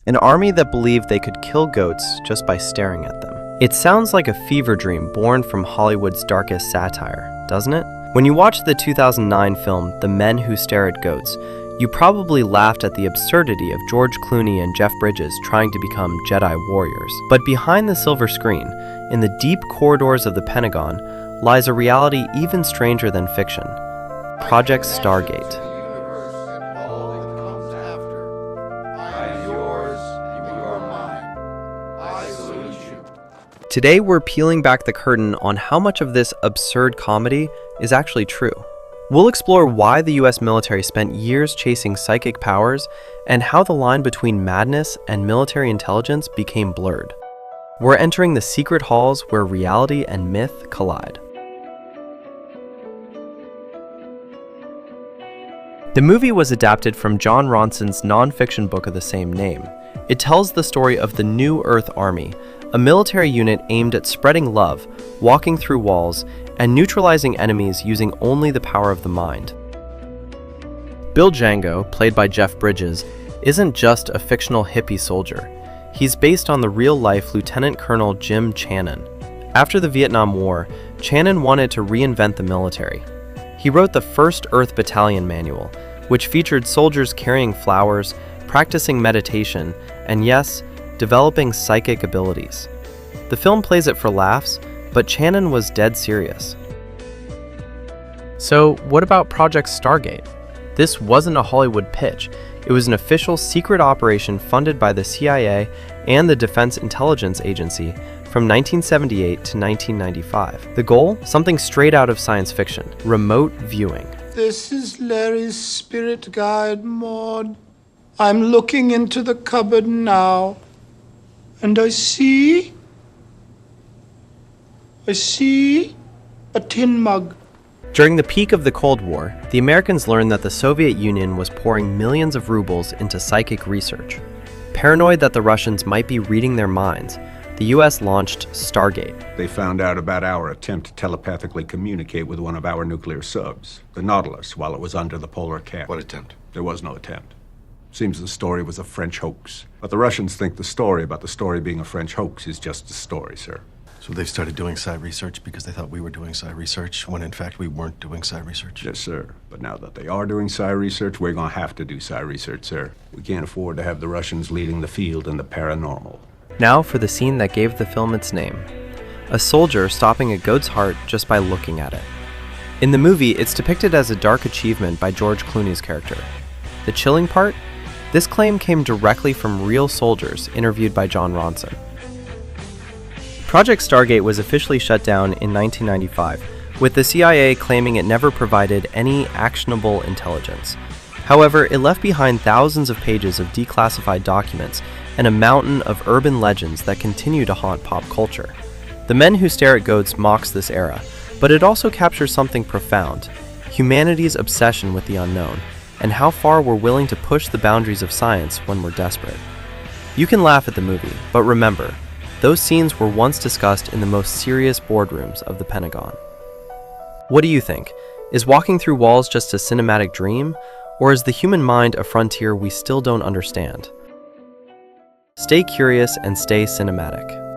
an army that believed they could kill goats just by staring at them. It sounds like a fever dream born from Hollywood's darkest satire, doesn't it? When you watch the 2009 film The Men Who Stare at Goats, you probably laughed at the absurdity of George Clooney and Jeff Bridges trying to become Jedi warriors. But behind the silver screen, in the deep corridors of the Pentagon, lies a reality even stranger than fiction: Project Stargate. Today we're peeling back the curtain on how much of this absurd comedy is actually true. We'll explore why the US military spent years chasing psychic powers and how the line between madness and military intelligence became blurred. We're entering the secret halls where reality and myth collide. The movie was adapted from John Ronson's non-fiction book of the same name. It tells the story of the New Earth Army, a military unit aimed at spreading love, walking through walls, and neutralizing enemies using only the power of the mind. Bill Django, played by Jeff Bridges, isn't just a fictional hippie soldier. He's based on the real-life Lieutenant Colonel Jim Channon. After the Vietnam War, Channon wanted to reinvent the military. He wrote the First Earth Battalion Manual, which featured soldiers carrying flowers, practicing meditation, and yes, developing psychic abilities. The film plays it for laughs, but Channon was dead serious. So what about Project Stargate? This wasn't a Hollywood pitch. It was an official secret operation funded by the CIA and the Defense Intelligence Agency from 1978 to 1995. The goal? Something straight out of science fiction: remote viewing. This is Larry's spirit guide, Maud. I'm looking into the cupboard now, and I see a tin mug. During the peak of the Cold War, the Americans learned that the Soviet Union was pouring millions of rubles into psychic research. Paranoid that the Russians might be reading their minds, the US launched Stargate. They found out about our attempt to telepathically communicate with one of our nuclear subs, the Nautilus, while it was under the polar cap. What attempt? There was no attempt. Seems the story was a French hoax. But the Russians think the story about the story being a French hoax is just a story, sir. So they've started doing psi research because they thought we were doing psi research, when in fact we weren't doing psi research? Yes, sir. But now that they are doing psi research, we're gonna have to do psi research, sir. We can't afford to have the Russians leading the field in the paranormal. Now for the scene that gave the film its name: a soldier stopping a goat's heart just by looking at it. In the movie, it's depicted as a dark achievement by George Clooney's character. The chilling part? This claim came directly from real soldiers interviewed by John Ronson. Project Stargate was officially shut down in 1995, with the CIA claiming it never provided any actionable intelligence. However, it left behind thousands of pages of declassified documents and a mountain of urban legends that continue to haunt pop culture. The Men Who Stare at Goats mocks this era, but it also captures something profound: humanity's obsession with the unknown, and how far we're willing to push the boundaries of science when we're desperate. You can laugh at the movie, but remember, those scenes were once discussed in the most serious boardrooms of the Pentagon. What do you think? Is walking through walls just a cinematic dream, or is the human mind a frontier we still don't understand? Stay curious and stay cinematic.